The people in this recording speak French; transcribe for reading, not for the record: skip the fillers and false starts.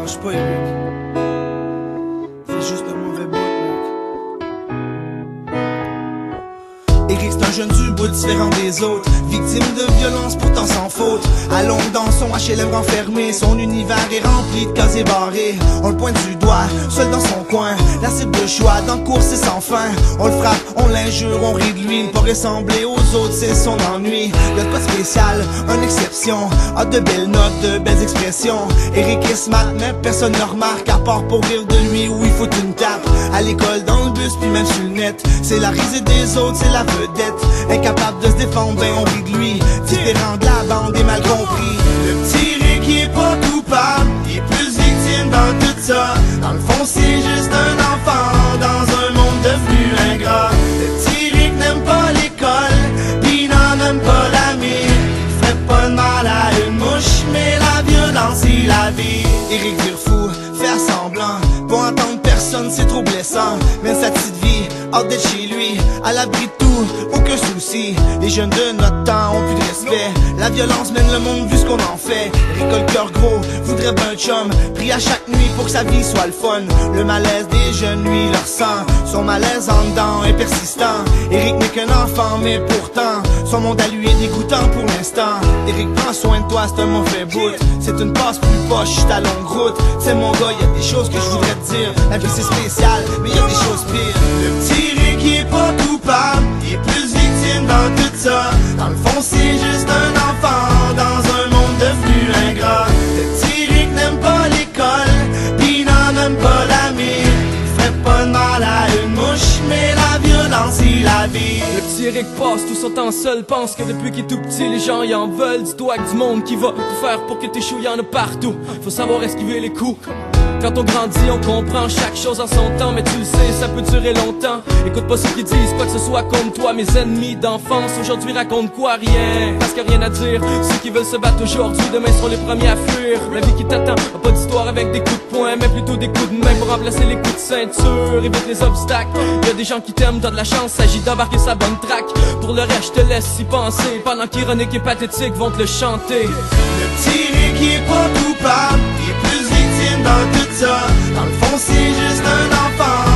dérange pas, Eric. Fais juste de mauvais bout, mec. Eric c'est un jeune du bout différent des autres, victime de violence pourtant sans faute. À longue dans son HLM renfermé, son univers est rempli de casiers barrés. On le pointe du doigt, seul dans son coin, la cible de choix, dans le cours c'est sans fin. On le frappe, on l'injure, on rit de lui, ne pas ressembler aux autres c'est son ennui. Le quoi de spécial, une exception, a de belles notes, de belles expressions. Eric est smart mais personne ne remarque, à part pour rire de lui où il faut une tape. À l'école, dans le bus, puis même sur le net, c'est la risée des autres, c'est la vedette. Incapable de se défendre, ben on rit de lui, différent de la bande et mal compris. Le petit Rick il est pas coupable, il est plus victime dans tout ça. Dans le fond c'est juste un enfant, dans un monde devenu ingrat. Le petit Rick n'aime pas l'école, pis n'en aime pas l'ami. Il ferait pas de mal à une mouche, mais la violence il la vit. Eric vire fou, fait semblant, pour entendre personne c'est trop blessant. Mais sa petite vie, hors d'être chez lui, à l'abri de tout, aucun souci. Les jeunes de notre temps ont plus de respect, la violence mène le monde vu ce qu'on en fait. Eric a le cœur gros, voudrait ben un chum, prie à chaque nuit pour que sa vie soit le fun. Le malaise des jeunes lui leur ressent, son malaise en dedans est persistant. Eric n'est qu'un enfant mais pourtant, son monde à lui est dégoûtant pour l'instant. Eric prends soin de toi, c'est un mauvais bout, c'est une passe plus poche, j'suis ta longue route. C'est mon gars, y'a des choses que je voudrais te dire, la vie c'est spécial, mais y'a des choses pires. Le petit Rick il est pas coupable, il est plus victime dans tout ça. Dans le fond c'est juste un enfant, dans un monde devenu ingrat. Le petit Rick n'aime pas l'école, pis n'en aime pas l'ami. Il ferait pas de mal à une mouche, mais la violence il la vit. Le petit Eric passe tout son temps seul, pense que depuis qu'il est tout petit les gens y en veulent. Dis-toi que du monde qui va tout faire pour que t'échoues y'en a partout. Faut savoir esquiver les coups. Quand on grandit, on comprend chaque chose en son temps, mais tu le sais, ça peut durer longtemps. Écoute pas ceux qui disent quoi que ce soit comme toi. Mes ennemis d'enfance aujourd'hui racontent quoi? Rien, parce qu'il y a rien à dire. Ceux qui veulent se battre aujourd'hui, demain seront les premiers à fuir. La vie qui t'attend a pas d'histoire avec des coups de poing, mais plutôt des coups de main pour remplacer les coups de ceinture. Évite les obstacles, y a des gens qui t'aiment, t'as de la chance, s'agit d'embarquer sa bonne track. Pour le reste, je te laisse y penser, pendant qu'ironique et pathétique vont te le chanter. Le petit Rick il est pas coupable, il est plus victime dans tout ça. Dans le fond c'est juste un enfant,